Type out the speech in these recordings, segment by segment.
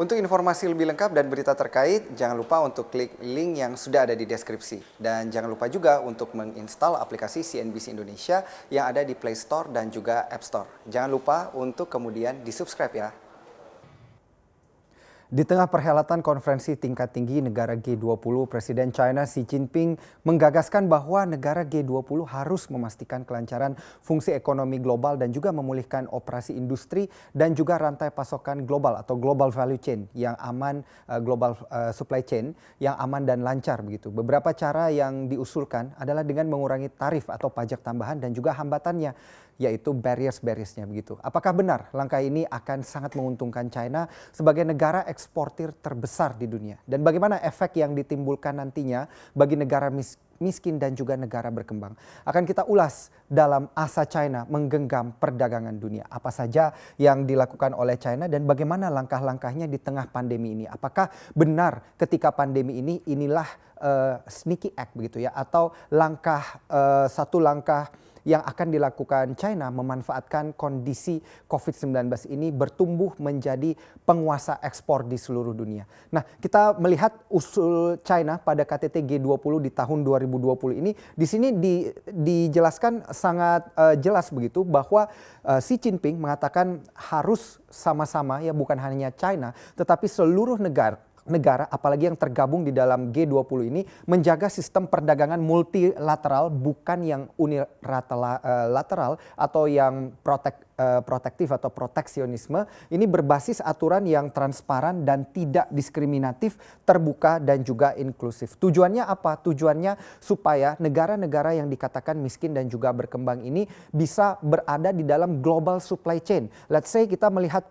Untuk informasi lebih lengkap dan berita terkait, jangan lupa untuk klik link yang sudah ada di deskripsi. Dan jangan lupa juga untuk menginstal aplikasi CNBC Indonesia yang ada di Play Store dan juga App Store. Jangan lupa untuk kemudian di-subscribe ya. Di tengah perhelatan konferensi tingkat tinggi negara G20, Presiden China Xi Jinping menggagaskan bahwa negara G20 harus memastikan kelancaran fungsi ekonomi global dan juga memulihkan operasi industri dan juga rantai pasokan global atau global value chain yang aman, global supply chain yang aman dan lancar begitu. Beberapa cara yang diusulkan adalah dengan mengurangi tarif atau pajak tambahan dan juga hambatannya, yaitu barriers-barriersnya begitu. Apakah benar langkah ini akan sangat menguntungkan China sebagai negara eksportir terbesar di dunia? Dan bagaimana efek yang ditimbulkan nantinya bagi negara miskin dan juga negara berkembang? Akan kita ulas dalam Asa China menggenggam perdagangan dunia. Apa saja yang dilakukan oleh China dan bagaimana langkah-langkahnya di tengah pandemi ini? Apakah benar ketika pandemi ini inilah sneaky act begitu ya, atau satu langkah yang akan dilakukan China memanfaatkan kondisi COVID-19 ini bertumbuh menjadi penguasa ekspor di seluruh dunia. Nah, kita melihat usul China pada KTT G20 di tahun 2020 ini, di sini dijelaskan sangat jelas begitu bahwa Xi Jinping mengatakan harus sama-sama, ya bukan hanya China tetapi seluruh negara apalagi yang tergabung di dalam G20 ini menjaga sistem perdagangan multilateral, bukan yang unilateral atau yang protektif atau proteksionisme. Ini berbasis aturan yang transparan dan tidak diskriminatif, terbuka dan juga inklusif. Tujuannya apa? Tujuannya supaya negara-negara yang dikatakan miskin dan juga berkembang ini bisa berada di dalam global supply chain. Let's say kita melihat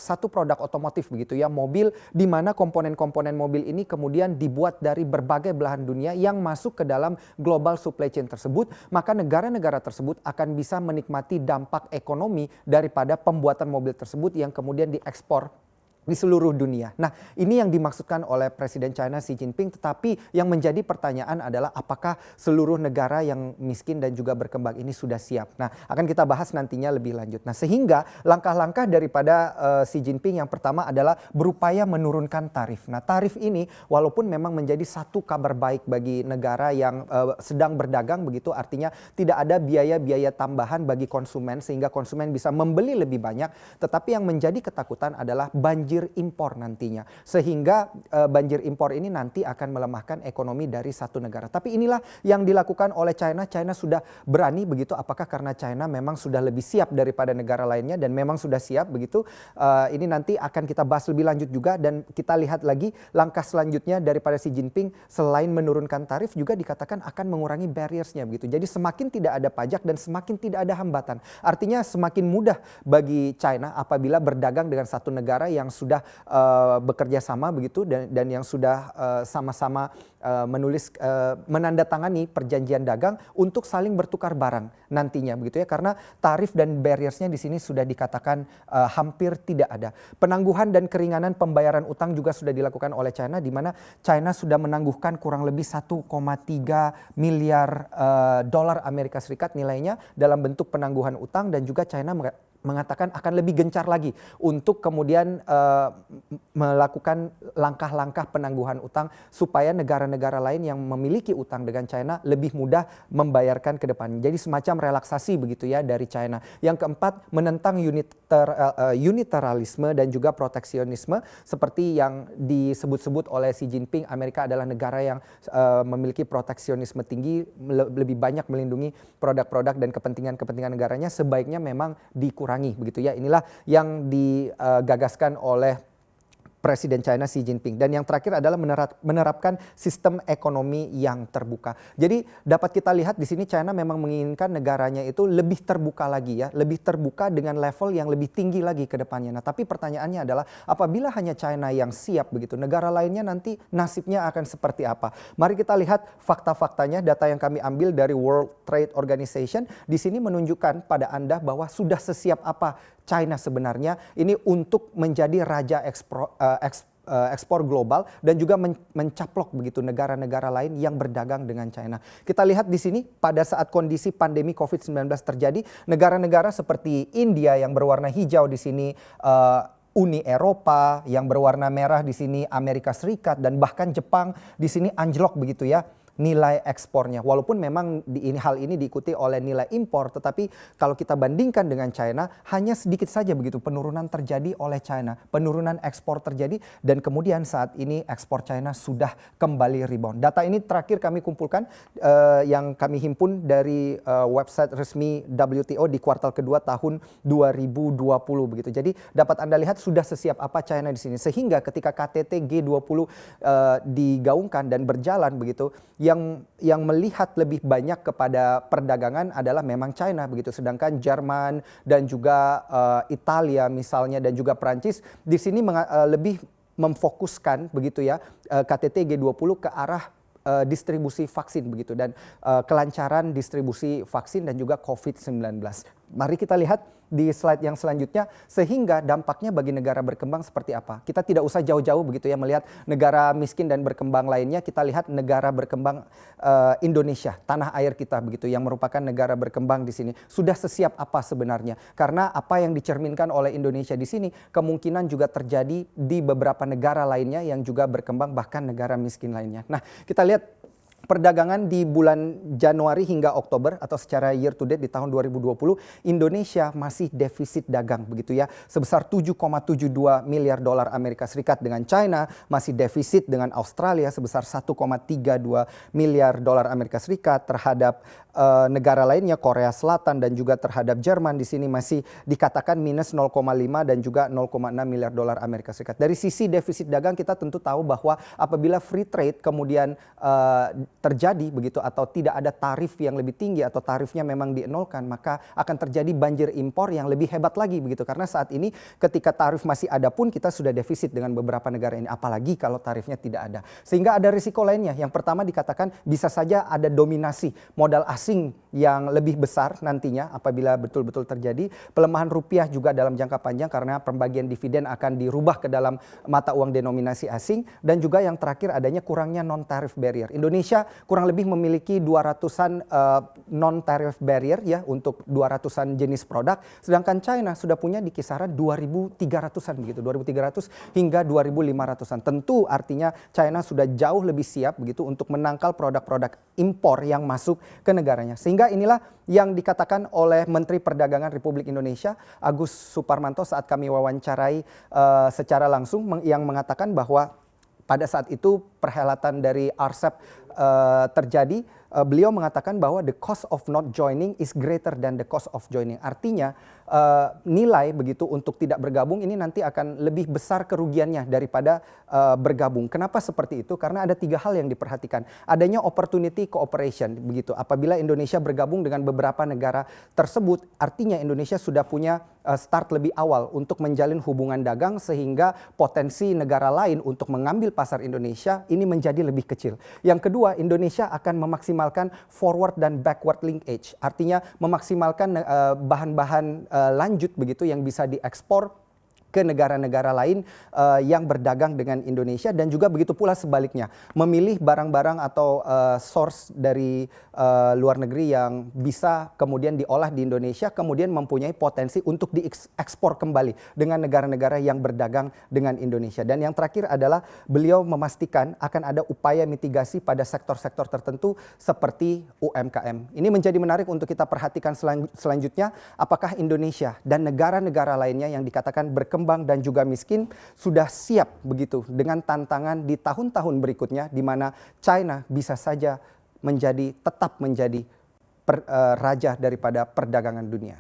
satu produk otomotif begitu ya, mobil, di mana komponen-komponen mobil ini kemudian dibuat dari berbagai belahan dunia yang masuk ke dalam global supply chain tersebut, maka negara-negara tersebut akan bisa menikmati dampak ekonomi daripada pembuatan mobil tersebut yang kemudian diekspor di seluruh dunia. Nah, ini yang dimaksudkan oleh Presiden China Xi Jinping, tetapi yang menjadi pertanyaan adalah apakah seluruh negara yang miskin dan juga berkembang ini sudah siap. Nah, akan kita bahas nantinya lebih lanjut. Nah, sehingga langkah-langkah daripada Xi Jinping yang pertama adalah berupaya menurunkan tarif. Nah, tarif ini walaupun memang menjadi satu kabar baik bagi negara yang sedang berdagang begitu, artinya tidak ada biaya-biaya tambahan bagi konsumen sehingga konsumen bisa membeli lebih banyak, tetapi yang menjadi ketakutan adalah banjir impor nantinya, sehingga banjir impor ini nanti akan melemahkan ekonomi dari satu negara. Tapi inilah yang dilakukan oleh China. China sudah berani begitu. Apakah karena China memang sudah lebih siap daripada negara lainnya dan memang sudah siap begitu? Ini nanti akan kita bahas lebih lanjut juga, dan kita lihat lagi langkah selanjutnya daripada Xi Jinping selain menurunkan tarif juga dikatakan akan mengurangi barriersnya begitu. Jadi semakin tidak ada pajak dan semakin tidak ada hambatan. Artinya semakin mudah bagi China apabila berdagang dengan satu negara yang sudah bekerja sama begitu dan yang sudah sama-sama menandatangani perjanjian dagang untuk saling bertukar barang nantinya begitu ya, karena tarif dan barriersnya di sini sudah dikatakan hampir tidak ada. Penangguhan dan keringanan pembayaran utang juga sudah dilakukan oleh China, di mana China sudah menangguhkan kurang lebih 1,3 miliar dolar Amerika Serikat nilainya dalam bentuk penangguhan utang, dan juga China mengatakan akan lebih gencar lagi untuk kemudian melakukan langkah-langkah penangguhan utang supaya negara-negara lain yang memiliki utang dengan China lebih mudah membayarkan ke depan. Jadi semacam relaksasi begitu ya dari China. Yang keempat, menentang unilateralisme dan juga proteksionisme seperti yang disebut-sebut oleh Xi Jinping. Amerika adalah negara yang memiliki proteksionisme tinggi, lebih banyak melindungi produk-produk dan kepentingan-kepentingan negaranya, sebaiknya memang dikurangi begitu ya. Inilah yang digagaskan oleh Presiden China Xi Jinping. Dan yang terakhir adalah menerapkan sistem ekonomi yang terbuka. Jadi dapat kita lihat di sini China memang menginginkan negaranya itu lebih terbuka lagi ya, lebih terbuka dengan level yang lebih tinggi lagi ke depannya. Nah, tapi pertanyaannya adalah apabila hanya China yang siap begitu, negara lainnya nanti nasibnya akan seperti apa? Mari kita lihat fakta-faktanya. Data yang kami ambil dari World Trade Organization di sini menunjukkan pada Anda bahwa sudah sesiap apa China sebenarnya ini untuk menjadi raja ekspor global dan juga mencaplok begitu negara-negara lain yang berdagang dengan China. Kita lihat di sini pada saat kondisi pandemi COVID-19 terjadi, negara-negara seperti India yang berwarna hijau di sini Uni Eropa, yang berwarna merah di sini Amerika Serikat, dan bahkan Jepang di sini anjlok begitu ya nilai ekspornya. Walaupun memang hal ini diikuti oleh nilai impor, tetapi kalau kita bandingkan dengan China, hanya sedikit saja begitu penurunan terjadi oleh China. Penurunan ekspor terjadi dan kemudian saat ini ekspor China sudah kembali rebound. Data ini terakhir kami kumpulkan yang kami himpun dari website resmi WTO di kuartal kedua tahun 2020 begitu. Jadi dapat Anda lihat sudah sesiap apa China di sini. Sehingga ketika KTT G20 digaungkan dan berjalan begitu, yang melihat lebih banyak kepada perdagangan adalah memang China begitu, sedangkan Jerman dan juga Italia misalnya dan juga Prancis di sini lebih memfokuskan begitu ya KTT G20 ke arah distribusi vaksin begitu dan kelancaran distribusi vaksin dan juga COVID-19. Mari kita lihat di slide yang selanjutnya sehingga dampaknya bagi negara berkembang seperti apa. Kita tidak usah jauh-jauh begitu ya melihat negara miskin dan berkembang lainnya, kita lihat negara berkembang Indonesia, tanah air kita begitu yang merupakan negara berkembang di sini. Sudah sesiap apa sebenarnya? Karena apa yang dicerminkan oleh Indonesia di sini kemungkinan juga terjadi di beberapa negara lainnya yang juga berkembang bahkan negara miskin lainnya. Nah, kita lihat perdagangan di bulan Januari hingga Oktober atau secara year to date di tahun 2020, Indonesia masih defisit dagang begitu ya, sebesar 7,72 miliar dolar Amerika Serikat, dengan China masih defisit dengan Australia sebesar 1,32 miliar dolar Amerika Serikat, terhadap negara lainnya Korea Selatan dan juga terhadap Jerman di sini masih dikatakan minus 0,5 dan juga 0,6 miliar dolar Amerika Serikat. Dari sisi defisit dagang kita tentu tahu bahwa apabila free trade kemudian terjadi begitu atau tidak ada tarif yang lebih tinggi atau tarifnya memang dienolkan, maka akan terjadi banjir impor yang lebih hebat lagi begitu, karena saat ini ketika tarif masih ada pun kita sudah defisit dengan beberapa negara ini, apalagi kalau tarifnya tidak ada. Sehingga ada risiko lainnya. Yang pertama dikatakan bisa saja ada dominasi modal asing yang lebih besar nantinya apabila betul-betul terjadi. Pelemahan rupiah juga dalam jangka panjang karena pembagian dividen akan dirubah ke dalam mata uang denominasi asing, dan juga yang terakhir adanya kurangnya non-tariff barrier. Indonesia kurang lebih memiliki 200-an non-tariff barrier ya untuk 200-an jenis produk, sedangkan China sudah punya di kisaran 2.300-an begitu, 2.300 hingga 2.500-an. Tentu artinya China sudah jauh lebih siap begitu untuk menangkal produk-produk impor yang masuk ke negaranya. Sehingga inilah yang dikatakan oleh Menteri Perdagangan Republik Indonesia Agus Suparmanto saat kami wawancarai secara langsung, yang mengatakan bahwa pada saat itu perhelatan dari RCEP terjadi, beliau mengatakan bahwa the cost of not joining is greater than the cost of joining. Artinya nilai begitu untuk tidak bergabung ini nanti akan lebih besar kerugiannya daripada bergabung. Kenapa seperti itu? Karena ada 3 hal yang diperhatikan. Adanya opportunity cooperation begitu. Apabila Indonesia bergabung dengan beberapa negara tersebut, artinya Indonesia sudah punya start lebih awal untuk menjalin hubungan dagang sehingga potensi negara lain untuk mengambil pasar Indonesia ini menjadi lebih kecil. Yang kedua, Indonesia akan memaksimalkan forward dan backward linkage. Artinya memaksimalkan bahan-bahan lanjut begitu yang bisa diekspor ke negara-negara lain yang berdagang dengan Indonesia, dan juga begitu pula sebaliknya, memilih barang-barang atau source dari luar negeri yang bisa kemudian diolah di Indonesia, kemudian mempunyai potensi untuk diekspor kembali dengan negara-negara yang berdagang dengan Indonesia. Dan yang terakhir adalah beliau memastikan akan ada upaya mitigasi pada sektor-sektor tertentu seperti UMKM. Ini menjadi menarik untuk kita perhatikan selanjutnya, apakah Indonesia dan negara-negara lainnya yang dikatakan berkembang dan juga miskin sudah siap begitu dengan tantangan di tahun-tahun berikutnya, di mana China bisa saja tetap menjadi raja daripada perdagangan dunia.